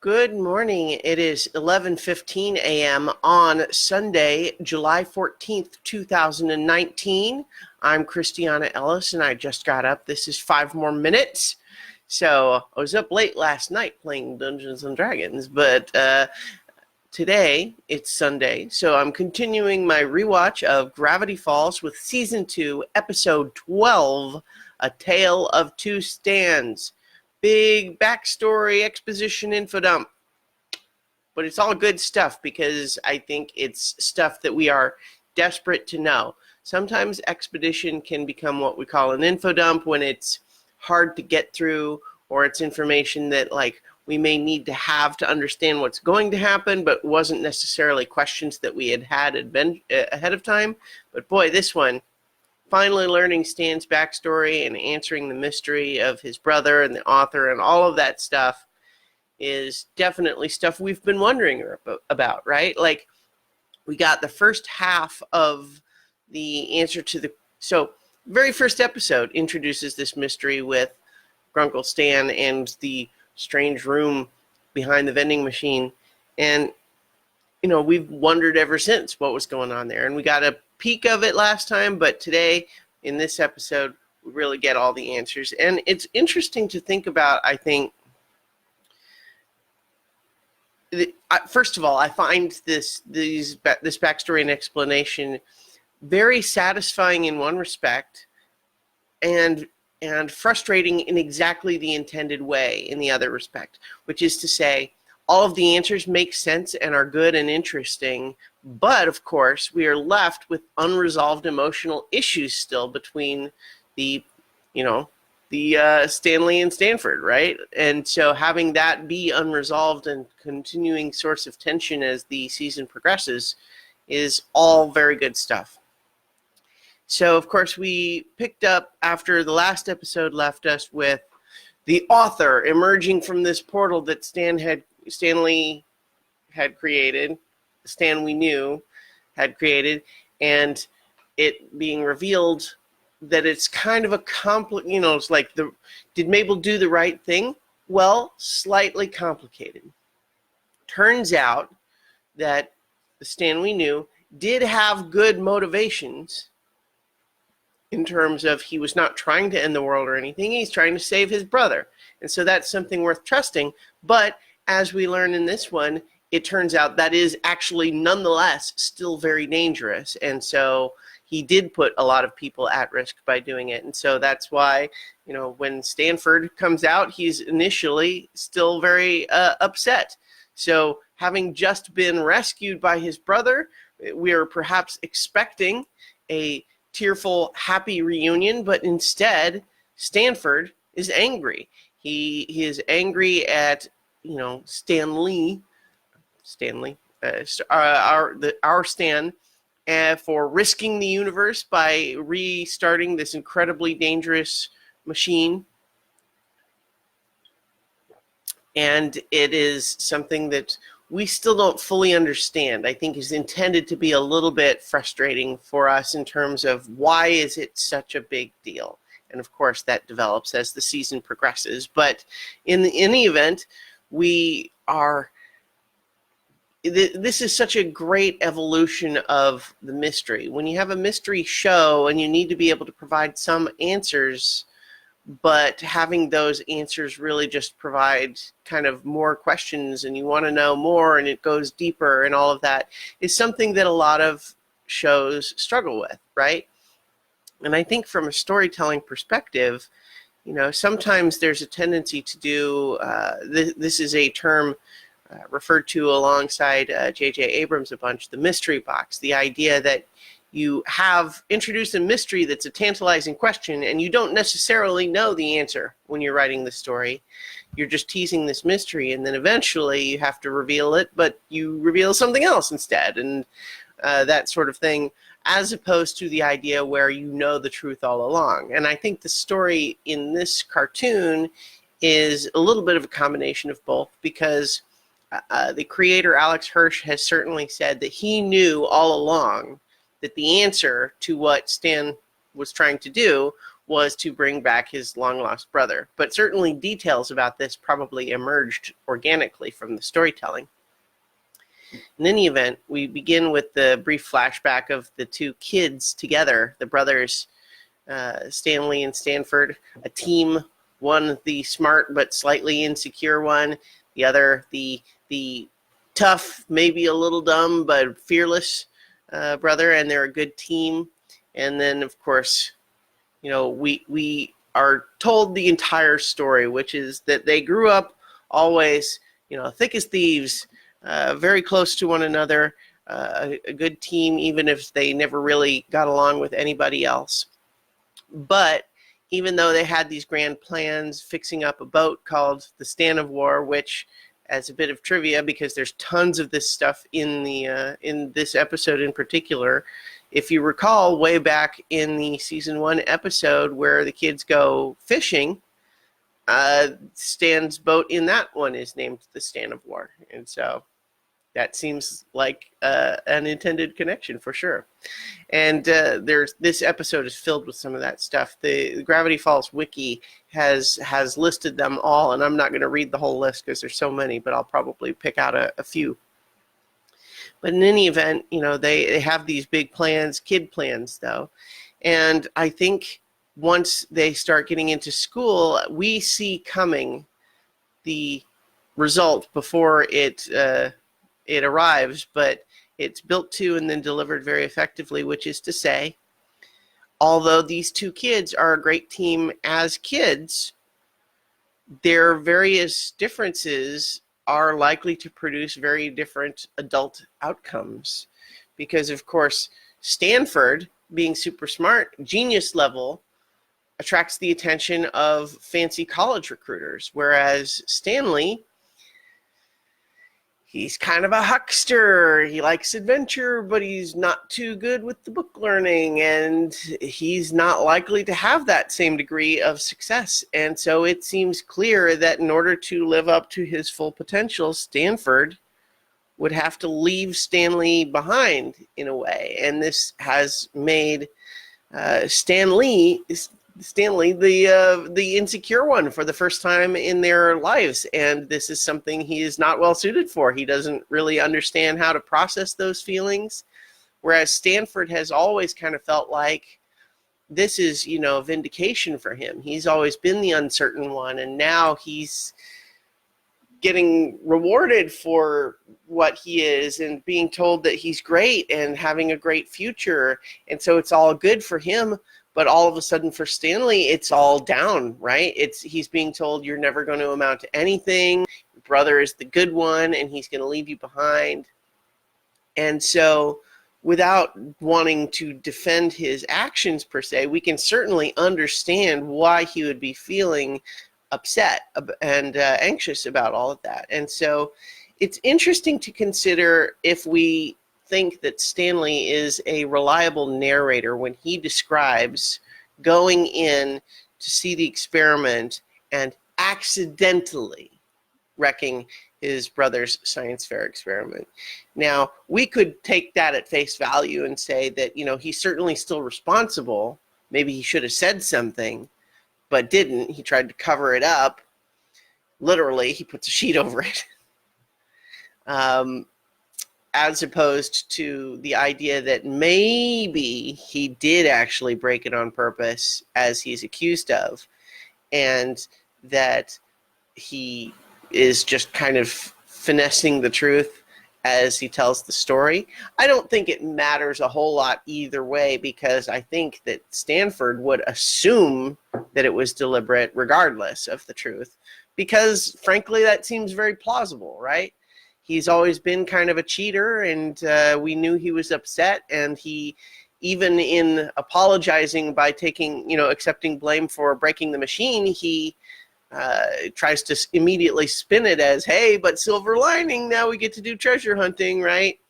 Good morning. It is 11:15 a.m. on Sunday, July 14th, 2019. I'm Christiana Ellis, and I just got up. This is 5 more minutes. So I was up late last night playing Dungeons and Dragons, but today it's Sunday, so I'm continuing my rewatch of Gravity Falls with Season 2, Episode 12, A Tale of Two Stands. Big backstory exposition info dump. But it's all good stuff because I think it's stuff that we are desperate to know. Sometimes expedition can become what we call an info dump when it's hard to get through, or it's information that we may need to have to understand what's going to happen, but wasn't necessarily questions that we had ahead of time. But boy, this one, finally learning Stan's backstory and answering the mystery of his brother and the author and all of that stuff is definitely stuff we've been wondering about, right? Like, we got the first half of the answer to the... So, very first episode introduces this mystery with Grunkle Stan and the strange room behind the vending machine. And, we've wondered ever since what was going on there. And we got a peek of it last time, but today, in this episode, we really get all the answers. And it's interesting to think about, I think. First of all, I find this backstory and explanation very satisfying in one respect, and frustrating in exactly the intended way in the other respect, which is to say, all of the answers make sense and are good and interesting, but of course we are left with unresolved emotional issues still between the Stanley and Stanford, right? And so having that be unresolved and continuing source of tension as the season progresses is all very good stuff. So, of course, we picked up after the last episode left us with the author emerging from this portal that Stanley had created, Stan we knew had created, and it being revealed that it's kind of a it's like, did Mabel do the right thing? Well, slightly complicated. Turns out that the Stan we knew did have good motivations in terms of he was not trying to end the world or anything. He's trying to save his brother. And so that's something worth trusting. But as we learn in this one, it turns out that is actually nonetheless still very dangerous. And so he did put a lot of people at risk by doing it. And so that's why, when Stanford comes out, he's initially still very upset. So having just been rescued by his brother, we are perhaps expecting a tearful, happy reunion, but instead, Stanford is angry. He is angry at, Stanley, our Stan, for risking the universe by restarting this incredibly dangerous machine. And it is something that we still don't fully understand. I think is intended to be a little bit frustrating for us in terms of why is it such a big deal. And of course that develops as the season progresses. But in any event, this is such a great evolution of the mystery. When you have a mystery show and you need to be able to provide some answers, but having those answers really just provide kind of more questions and you want to know more and it goes deeper and all of that is something that a lot of shows struggle with, right? And I think from a storytelling perspective, sometimes there's a tendency to do, this is a term referred to alongside J.J. Abrams a bunch, the mystery box, the idea that you have introduced a mystery that's a tantalizing question and you don't necessarily know the answer when you're writing the story. You're just teasing this mystery and then eventually you have to reveal it, but you reveal something else instead, and that sort of thing, as opposed to the idea where you know the truth all along. And I think the story in this cartoon is a little bit of a combination of both, because the creator, Alex Hirsch, has certainly said that he knew all along that the answer to what Stan was trying to do was to bring back his long-lost brother. But certainly details about this probably emerged organically from the storytelling. In any event, we begin with the brief flashback of the two kids together, the brothers Stanley and Stanford, a team, one the smart but slightly insecure one, the other the tough, maybe a little dumb, but fearless brother, and they're a good team. And then, of course, we are told the entire story, which is that they grew up always, thick as thieves, very close to one another, a good team, even if they never really got along with anybody else. But even though they had these grand plans, fixing up a boat called the Stand of War, which, as a bit of trivia, because there's tons of this stuff in this episode in particular, if you recall way back in the season 1 episode where the kids go fishing, Stan's boat in that one is named the Stand of War. And so that seems like an intended connection for sure. And this episode is filled with some of that stuff. The Gravity Falls wiki has listed them all, and I'm not going to read the whole list because there's so many, but I'll probably pick out a few. But in any event, they have these big plans, kid plans though. And I think once they start getting into school, we see coming the result before it arrives, but it's built to and then delivered very effectively, which is to say, although these two kids are a great team as kids, their various differences are likely to produce very different adult outcomes. Because, of course, Stanford, being super smart, genius level, attracts the attention of fancy college recruiters, whereas Stanley, he's kind of a huckster. He likes adventure, but he's not too good with the book learning, and he's not likely to have that same degree of success. And so it seems clear that in order to live up to his full potential, Stanford would have to leave Stanley behind in a way. And this has made Stanley the insecure one for the first time in their lives, and this is something he is not well suited for. He doesn't really understand how to process those feelings, whereas Stanford has always kind of felt like this is vindication for him. He's always been the uncertain one, and now he's getting rewarded for what he is and being told that he's great and having a great future, and so it's all good for him. But all of a sudden for Stanley, it's all down, right? He's being told you're never going to amount to anything. Your brother is the good one, and he's going to leave you behind. And so without wanting to defend his actions per se, we can certainly understand why he would be feeling upset and anxious about all of that. And so it's interesting to consider if we think that Stanley is a reliable narrator when he describes going in to see the experiment and accidentally wrecking his brother's science fair experiment. Now, we could take that at face value and say that, he's certainly still responsible. Maybe he should have said something, but didn't. He tried to cover it up. Literally, he puts a sheet over it. As opposed to the idea that maybe he did actually break it on purpose, as he's accused of, and that he is just kind of finessing the truth as he tells the story. I don't think it matters a whole lot either way, because I think that Stanford would assume that it was deliberate regardless of the truth, because frankly that seems very plausible, right? He's always been kind of a cheater, and we knew he was upset, and he, even in apologizing by accepting blame for breaking the machine, he tries to immediately spin it as, hey, but silver lining, now we get to do treasure hunting, right?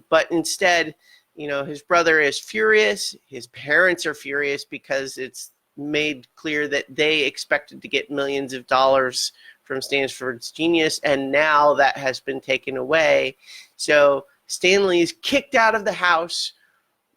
But instead, his brother is furious, his parents are furious because it's made clear that they expected to get millions of dollars from Stanford's genius, and now that has been taken away. So Stanley's kicked out of the house,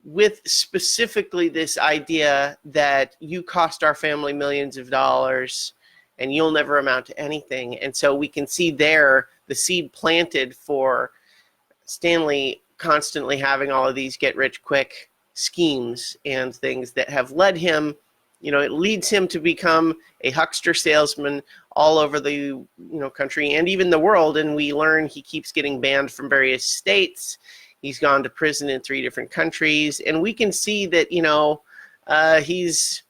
with specifically this idea that you cost our family millions of dollars and you'll never amount to anything. And so we can see there the seed planted for Stanley constantly having all of these get-rich-quick schemes and things that have led him, it leads him to become a huckster salesman all over the country and even the world. And we learn he keeps getting banned from various states. He's gone to prison in 3 different countries, and we can see that he's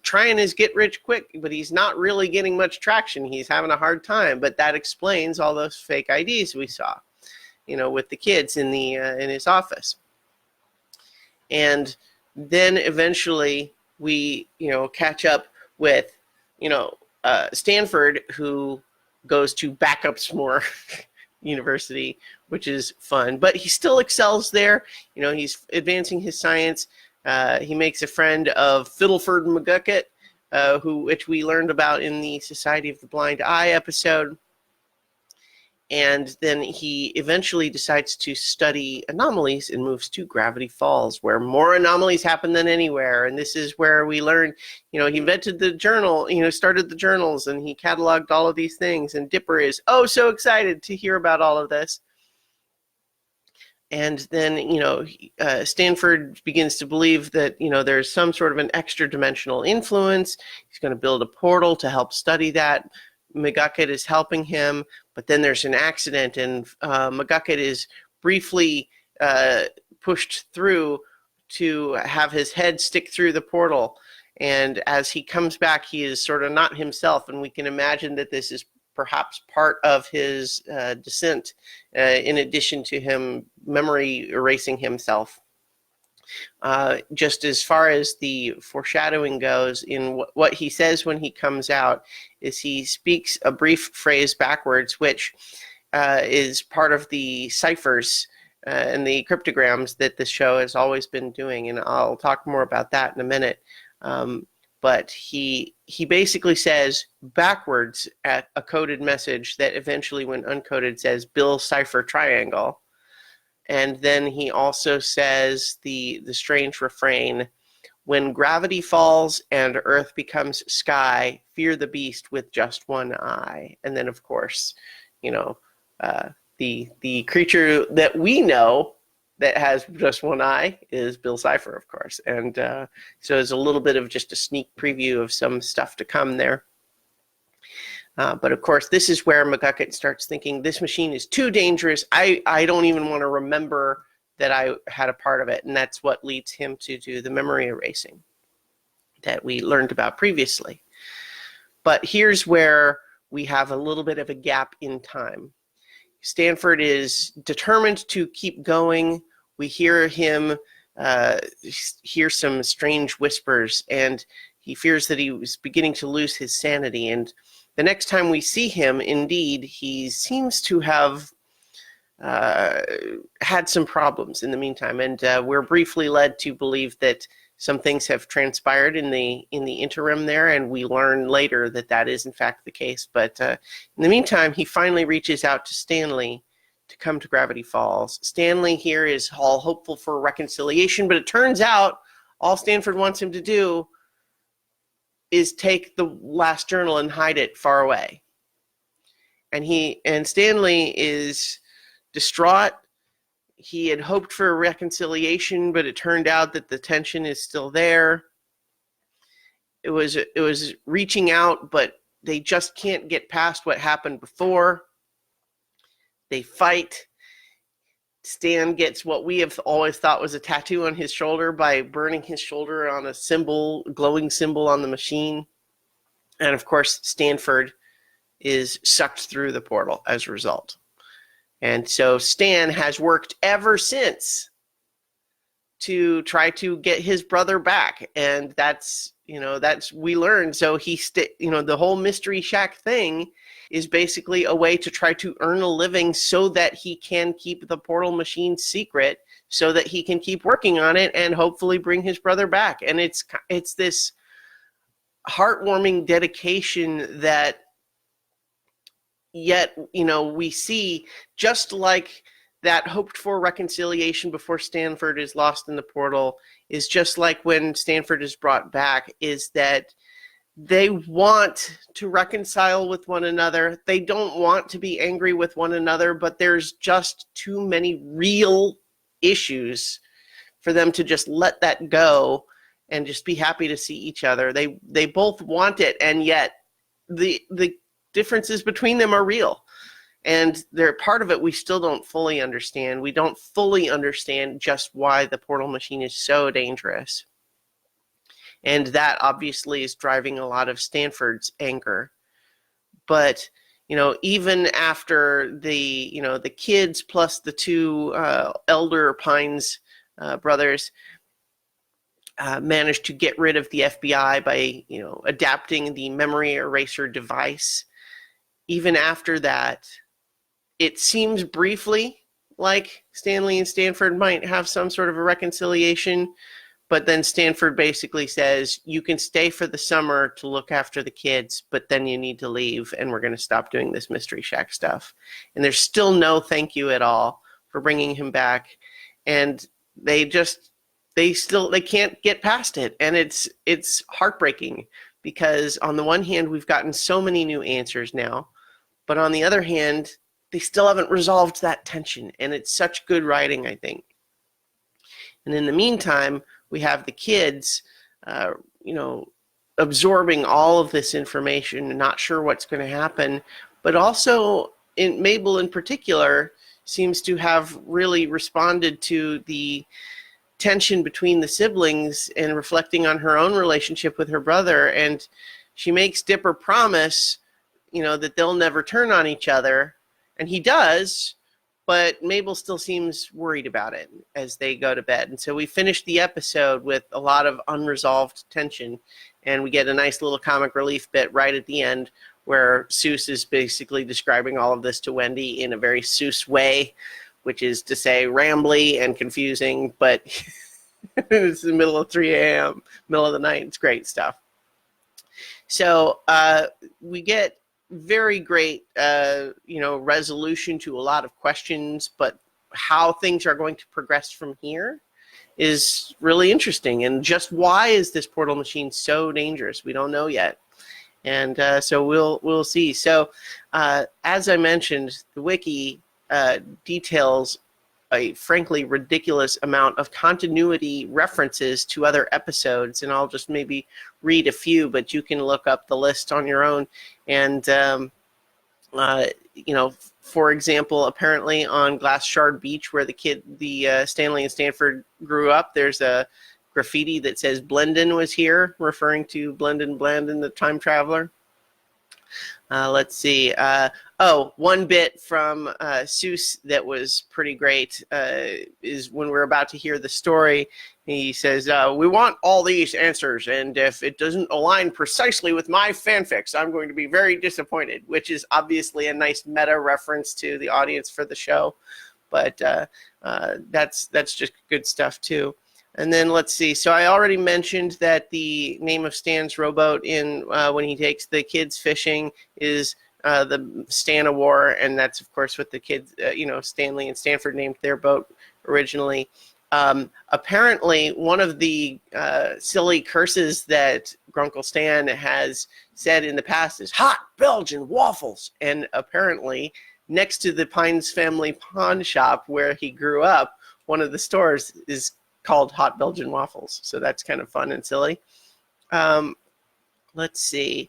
trying his get rich quick, but he's not really getting much traction. He's having a hard time, but that explains all those fake IDs we saw, with the kids in his office. And then eventually we catch up with Stanford, who goes to Backup S'more University, which is fun, but he still excels there. He's advancing his science. He makes a friend of Fiddleford McGucket, which we learned about in the Society of the Blind Eye episode. And then he eventually decides to study anomalies and moves to Gravity Falls, where more anomalies happen than anywhere. And this is where we learn, he invented the journal, started the journals, and he cataloged all of these things. And Dipper is so excited to hear about all of this. And then, Stanford begins to believe that, there's some sort of an extra dimensional influence. He's going to build a portal to help study that. McGucket is helping him, but then there's an accident, and McGucket is briefly pushed through to have his head stick through the portal. And as he comes back, he is sort of not himself, and we can imagine that this is perhaps part of his descent, in addition to him memory erasing himself. Just as far as the foreshadowing goes, in what he says when he comes out, is he speaks a brief phrase backwards, which is part of the ciphers and the cryptograms that the show has always been doing, and I'll talk more about that in a minute. But he basically says backwards at a coded message that eventually, when uncoded, says Bill Cipher Triangle. And then he also says the strange refrain, when gravity falls and earth becomes sky, fear the beast with just one eye. And then, of course, the creature that we know that has just one eye is Bill Cipher, of course. And so there's a little bit of just a sneak preview of some stuff to come there. But of course, this is where McGucket starts thinking, this machine is too dangerous. I don't even want to remember that I had a part of it. And that's what leads him to do the memory erasing that we learned about previously. But here's where we have a little bit of a gap in time. Stanford is determined to keep going. We hear him hear some strange whispers, and he fears that he was beginning to lose his sanity. And the next time we see him, indeed, he seems to have had some problems in the meantime. And we're briefly led to believe that some things have transpired in the interim there, and we learn later that that is in fact the case. But in the meantime, he finally reaches out to Stanley to come to Gravity Falls. Stanley here is all hopeful for reconciliation, but it turns out all Stanford wants him to do is take the last journal and hide it far away. And Stanley is distraught. He had hoped for a reconciliation, but it turned out that the tension is still there. It was reaching out, but they just can't get past what happened before. They fight. Stan gets what we have always thought was a tattoo on his shoulder by burning his shoulder on a symbol, glowing symbol on the machine. And of course, Stanford is sucked through the portal as a result. And so Stan has worked ever since to try to get his brother back. And that's we learned. So the whole Mystery Shack thing is basically a way to try to earn a living so that he can keep the portal machine secret, so that he can keep working on it and hopefully bring his brother back. And it's this heartwarming dedication that yet, we see, just like that hoped for reconciliation before Stanford is lost in the portal is just like when Stanford is brought back, is that they want to reconcile with one another. They don't want to be angry with one another, but there's just too many real issues for them to just let that go and just be happy to see each other. They both want it, and yet the differences between them are real. And they're part of it we still don't fully understand. We don't fully understand just why the portal machine is so dangerous. And that obviously is driving a lot of Stanford's anger. But, even after the kids plus the two elder Pines brothers managed to get rid of the FBI by, adapting the memory eraser device, even after that, it seems briefly like Stanley and Stanford might have some sort of a reconciliation, but then Stanford basically says, you can stay for the summer to look after the kids, but then you need to leave, and we're going to stop doing this Mystery Shack stuff. And there's still no thank you at all for bringing him back. And they can't get past it. And it's heartbreaking, because on the one hand, we've gotten so many new answers now, but on the other hand, they still haven't resolved that tension, and it's such good writing, I think. And in the meantime, we have the kids, absorbing all of this information and not sure what's going to happen, but also Mabel in particular seems to have really responded to the tension between the siblings and reflecting on her own relationship with her brother, and she makes Dipper promise, that they'll never turn on each other. And he does, but Mabel still seems worried about it as they go to bed. And so we finish the episode with a lot of unresolved tension, and we get a nice little comic relief bit right at the end where Seuss is basically describing all of this to Wendy in a very Seuss way, which is to say rambly and confusing, but it's the middle of 3 a.m., middle of the night. It's great stuff. So we get very great, resolution to a lot of questions, but how things are going to progress from here is really interesting. And just why is this portal machine so dangerous? We don't know yet. And so we'll see. So as I mentioned, the wiki details a frankly ridiculous amount of continuity references to other episodes, and I'll just maybe read a few, but you can look up the list on your own. And for example, apparently on Glass Shard Beach, where the Stanley and Stanford grew up, there's a graffiti that says Blendon was here, referring to Blendon Blandon, the time traveler. Let's see. One bit from Seuss that was pretty great is when we're about to hear the story. He says, we want all these answers, and if it doesn't align precisely with my fanfics, I'm going to be very disappointed, which is obviously a nice meta reference to the audience for the show. But that's just good stuff, too. And then let's see. So I already mentioned that the name of Stan's rowboat in when he takes the kids fishing is the Stan War, and that's of course what the kids, Stanley and Stanford named their boat originally. Apparently, one of the silly curses that Grunkle Stan has said in the past is "hot Belgian waffles," and apparently, next to the Pines family pawn shop where he grew up, one of the stores is called Hot Belgian Waffles. So that's kind of fun and silly. Let's see.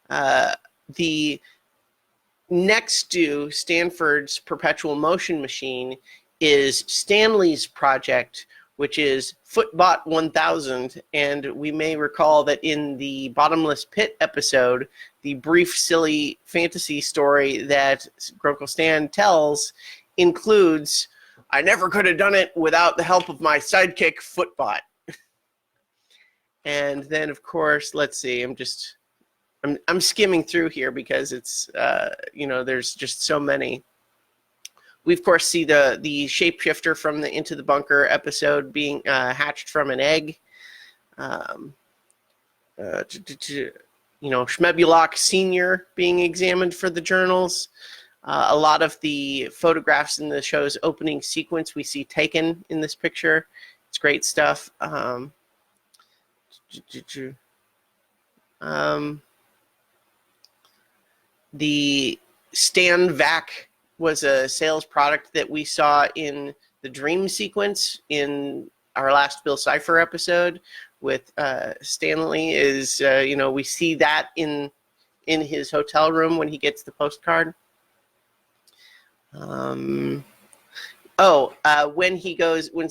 The next to Stanford's perpetual motion machine is Stanley's project, which is Footbot 1000. And we may recall that in the Bottomless Pit episode, the brief, silly fantasy story that Grunkle Stan tells includes, I never could have done it without the help of my sidekick, Footbot. And then, of course, let's see. I'm skimming through here because it's there's just so many. We of course see the shapeshifter from the Into the Bunker episode being hatched from an egg. Schmebulok Senior being examined for the journals. A lot of the photographs in the show's opening sequence we see taken in this picture. It's great stuff. The Stan Vac was a sales product that we saw in the dream sequence in our last Bill Cipher episode with Stanley. We see that in his hotel room when he gets the postcard. When he goes, when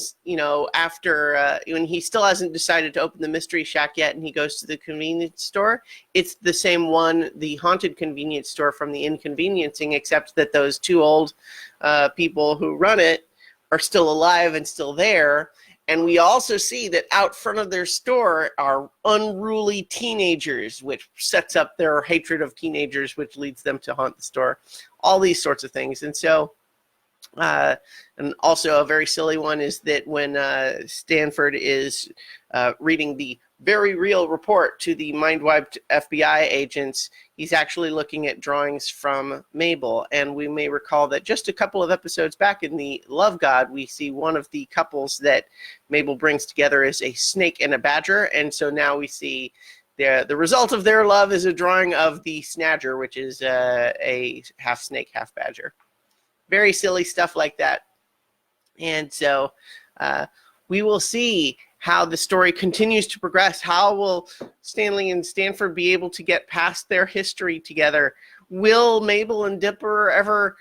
he still hasn't decided to open the Mystery Shack yet, and he goes to the convenience store, it's the same one, the haunted convenience store from The Inconveniencing, except that those two old people who run it are still alive and still there. And we also see that out front of their store are unruly teenagers, which sets up their hatred of teenagers, which leads them to haunt the store. All these sorts of things. And so, and also a very silly one is that when Stanford is reading the very real report to the mind-wiped FBI agents, he's actually looking at drawings from Mabel. And we may recall that just a couple of episodes back in the Love God, we see one of the couples that Mabel brings together is a snake and a badger. And so now we see the result of their love is a drawing of the Snadger, which is a half snake, half badger. Very silly stuff like that. And so we will see how the story continues to progress. How will Stanley and Stanford be able to get past their history together? Will Mabel and Dipper ever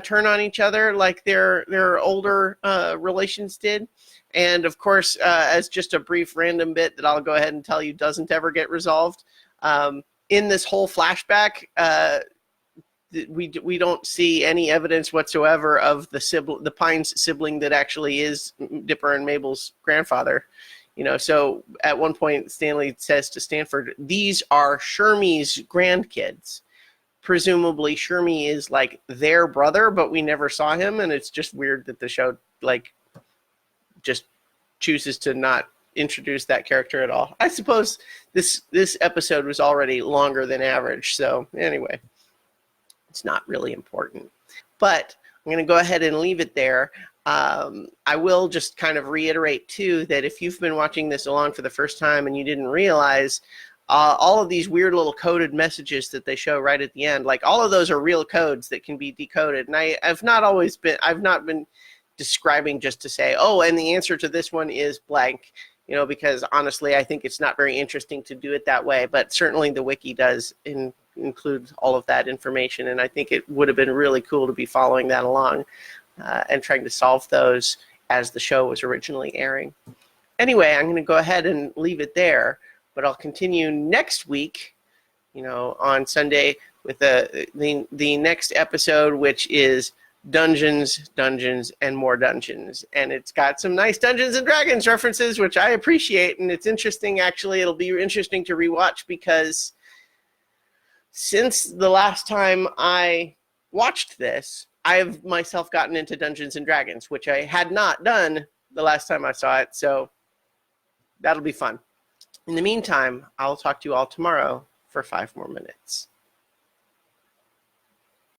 turn on each other like their older relations did? And of course, as just a brief random bit that I'll go ahead and tell you doesn't ever get resolved, in this whole flashback, we don't see any evidence whatsoever of the Pines sibling that actually is Dipper and Mabel's grandfather. So at one point Stanley says to Stanford, "These are Shermie's grandkids." Presumably Shermie is like their brother, but we never saw him, and it's just weird that the show just chooses to not introduce that character at all. I suppose this episode was already longer than average, so anyway. It's not really important. But I'm going to go ahead and leave it there. I will just kind of reiterate, too, that if you've been watching this along for the first time and you didn't realize all of these weird little coded messages that they show right at the end, like all of those are real codes that can be decoded. And I've not been describing just to say, oh, and the answer to this one is blank, because honestly, I think it's not very interesting to do it that way. But certainly the wiki does include all of that information, and I think it would have been really cool to be following that along and trying to solve those as the show was originally airing. Anyway, I'm going to go ahead and leave it there, but I'll continue next week, on Sunday with the next episode, which is Dungeons, Dungeons, and More Dungeons. And it's got some nice Dungeons and Dragons references, which I appreciate, and it's interesting, actually. It'll be interesting to rewatch because since the last time I watched this, I've myself gotten into Dungeons and Dragons, which I had not done the last time I saw it, so that'll be fun. In the meantime, I'll talk to you all tomorrow for 5 more minutes.